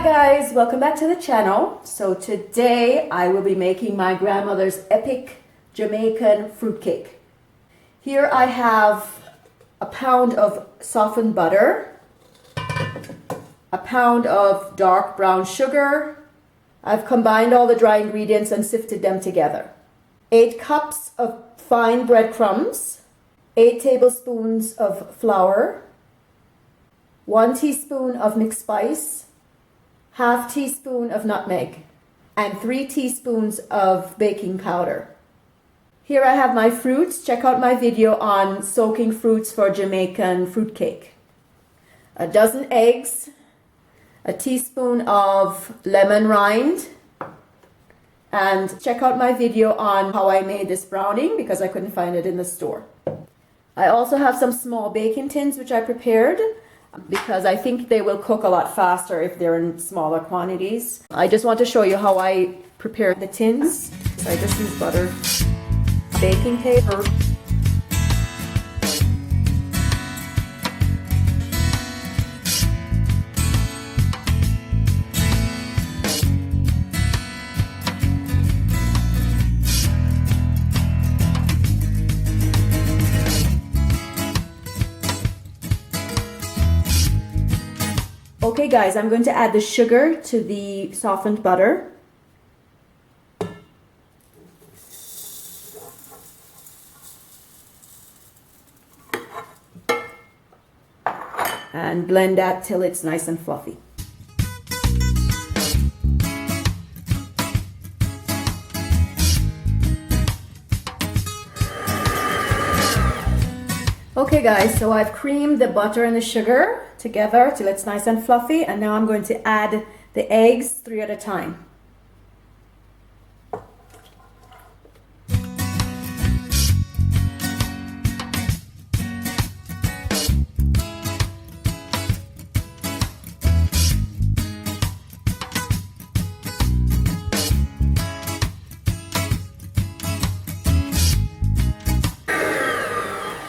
guys, welcome back to the channel. So today I will be making my grandmother's epic Jamaican fruitcake. Here I have a pound of softened butter, a pound of dark brown sugar. I've combined all the dry ingredients and sifted them together. 8 cups of fine breadcrumbs, 8 tablespoons of flour, 1 teaspoon of mixed spice, half teaspoon of nutmeg, and 3 teaspoons of baking powder. Here I have my fruits. Check out my video on soaking fruits for Jamaican fruitcake. A dozen eggs, a teaspoon of lemon rind, and check out my video on how I made this browning because I couldn't find it in the store. I also have some small baking tins which I prepared because I think they will cook a lot faster if they're in smaller quantities. I just want to show you how I prepare the tins. So I just use butter, baking paper, Okay guys, I'm going to add the sugar to the softened butter. And blend that till it's nice and fluffy. Okay guys, so I've creamed the butter and the sugar together till it's nice and fluffy, and now I'm going to add the eggs 3 at a time.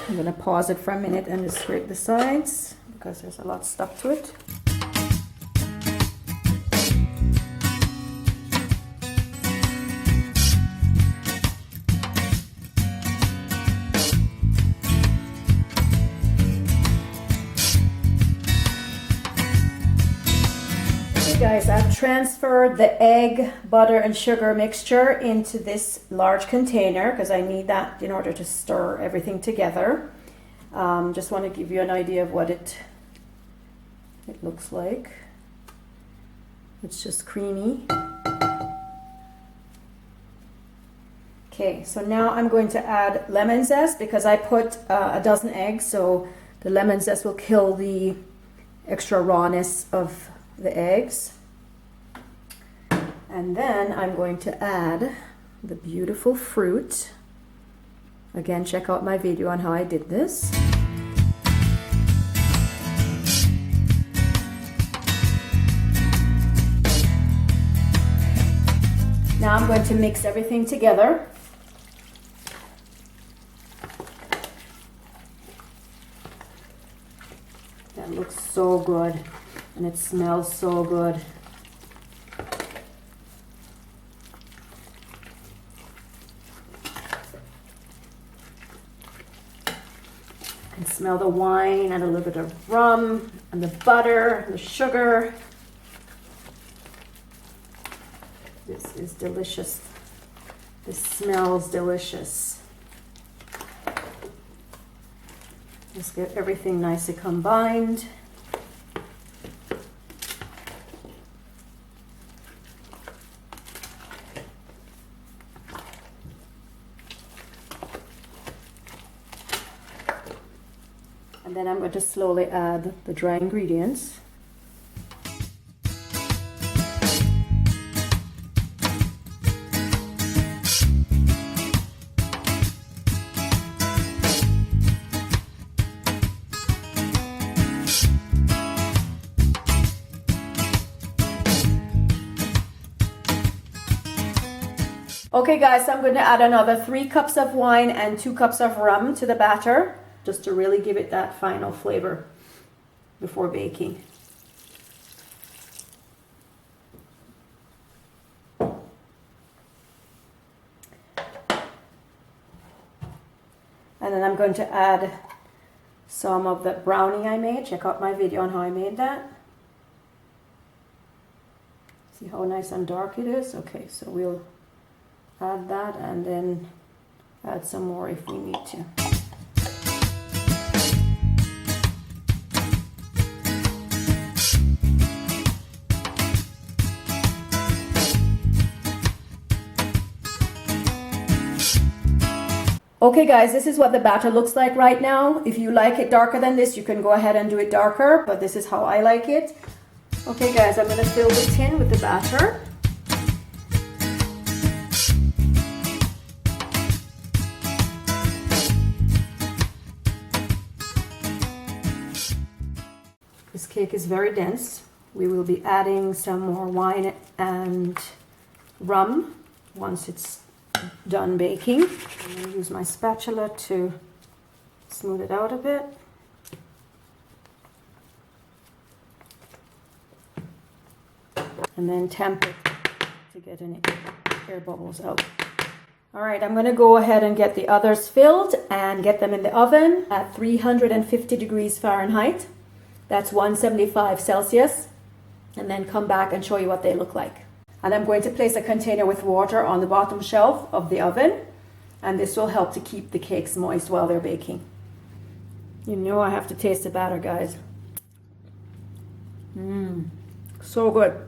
I'm going to pause it for a minute and just scrape the sides because there's a lot stuck to it. Okay guys, I've transferred the egg, butter and sugar mixture into this large container because I need that in order to stir everything together. Just want to give you an idea of what it looks like. It's just creamy. Okay, so now I'm going to add lemon zest because I put a dozen eggs, so the lemon zest will kill the extra rawness of the eggs. And then I'm going to add the beautiful fruit. Again, check out my video on how I did this. Now I'm going to mix everything together. That looks so good and it smells so good. I can smell the wine and a little bit of rum and the butter and the sugar. This is delicious. This smells delicious. Let's get everything nicely combined. And then I'm going to slowly add the dry ingredients. Okay guys, so I'm going to add another 3 cups of wine and 2 cups of rum to the batter, just to really give it that final flavor before baking. And then I'm going to add some of the brownie I made. Check out my video on how I made that. See how nice and dark it is? Okay, so we'll add that and then add some more if we need to. Okay guys, this is what the batter looks like right now. If you like it darker than this, you can go ahead and do it darker, but this is how I like it. Okay guys, I'm going to fill the tin with the batter. This cake is very dense. We will be adding some more wine and rum once it's done baking. I'm going to use my spatula to smooth it out a bit. And then tamp it to get any air bubbles out. Alright, I'm going to go ahead and get the others filled and get them in the oven at 350 degrees Fahrenheit. That's 175 Celsius. And then come back and show you what they look like. And I'm going to place a container with water on the bottom shelf of the oven. And this will help to keep the cakes moist while they're baking. You know I have to taste the batter, guys. So good.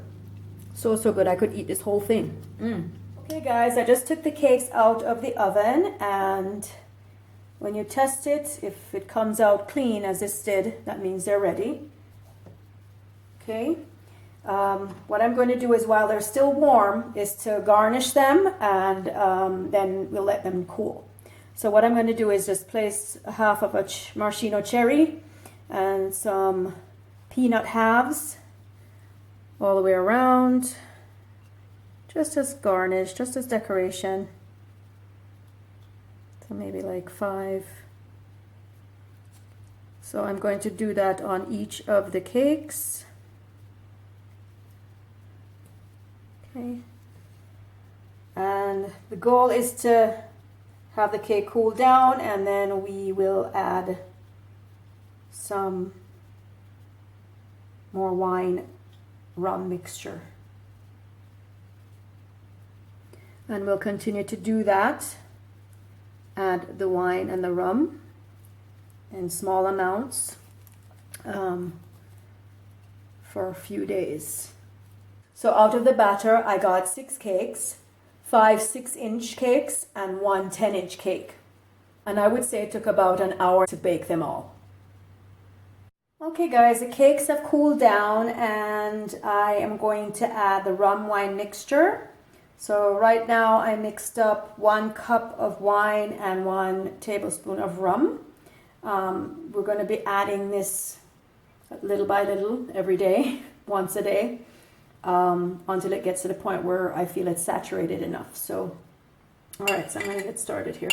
So good. I could eat this whole thing. Okay guys, I just took the cakes out of the oven, and when you test it, if it comes out clean as this did, that means they're ready. Okay. What I'm going to do is, while they're still warm, is to garnish them, and then we'll let them cool. So what I'm going to do is just place half of a maraschino cherry and some peanut halves all the way around, just as garnish, just as decoration. So maybe like 5. So I'm going to do that on each of the cakes. Okay. And the goal is to have the cake cool down, and then we will add some more wine rum mixture. And we'll continue to do that. Add the wine and the rum in small amounts for a few days. So out of the batter, I got 6 cakes, 5 6-inch cakes, and 1 10-inch cake. And I would say it took about an hour to bake them all. Okay guys, the cakes have cooled down, and I am going to add the rum wine mixture. So right now I mixed up 1 cup of wine and 1 tablespoon of rum. We're going to be adding this little by little every day, once a day, until it gets to the point where I feel it's saturated enough. So, all right, so I'm going to get started here.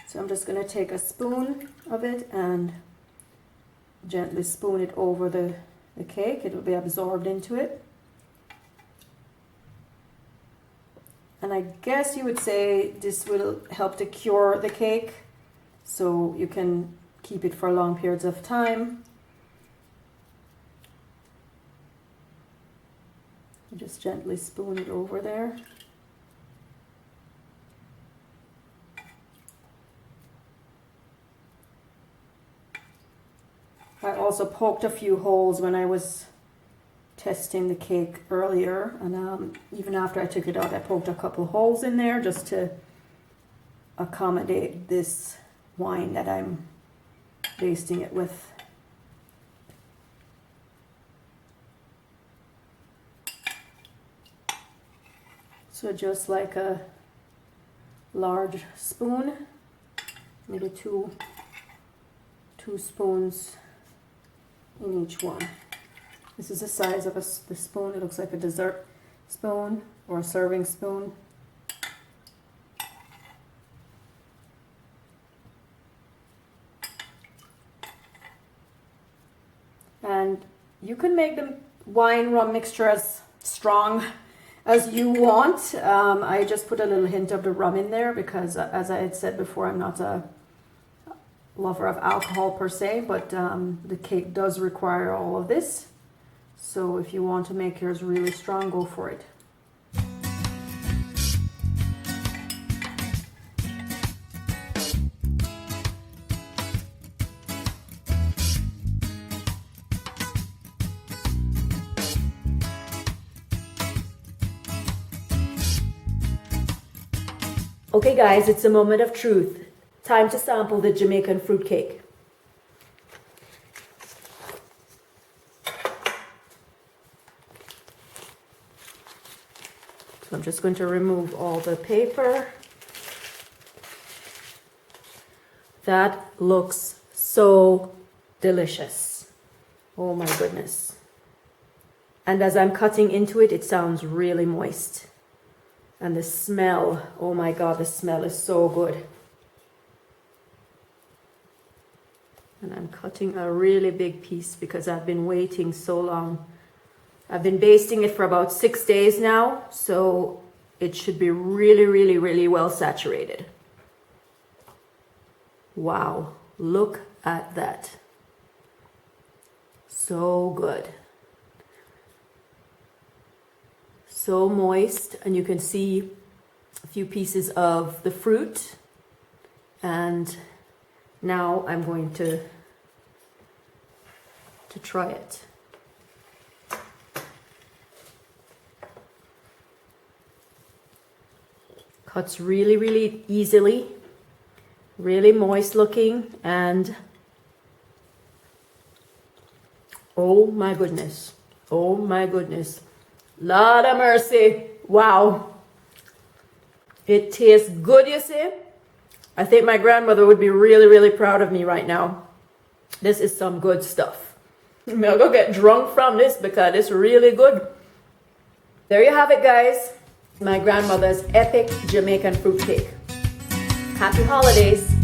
So I'm just going to take a spoon of it and gently spoon it over the cake. It will be absorbed into it. And I guess you would say this will help to cure the cake, so you can keep it for long periods of time. Just gently spoon it over there. I also poked a few holes when I was testing the cake earlier, and even after I took it out, I poked a couple holes in there just to accommodate this wine that I'm basting it with. So just like a large spoon, maybe two spoons in each one. This is the size of the spoon. It looks like a dessert spoon or a serving spoon. And you can make the wine rum mixture as strong as you want. I just put a little hint of the rum in there because, as I had said before, I'm not a lover of alcohol per se, but the cake does require all of this. So if you want to make yours really strong, go for it. Okay guys, it's a moment of truth. Time to sample the Jamaican fruit cake. So I'm just going to remove all the paper. That looks so delicious. Oh my goodness. And as I'm cutting into it, it sounds really moist. And the smell, oh my God, the smell is so good. And I'm cutting a really big piece because I've been waiting so long. I've been basting it for about 6 days now, so it should be really, really, really well saturated. Wow, look at that. So good. So moist, and you can see a few pieces of the fruit. And now I'm going to try it. Cuts really, really easily, really moist looking, and oh my goodness, oh my goodness. Lord of mercy. Wow. It tastes good, you see. I think my grandmother would be really, really proud of me right now. This is some good stuff. I'm gonna go get drunk from this because it's really good. There you have it, guys. My grandmother's epic Jamaican fruit cake. Happy holidays.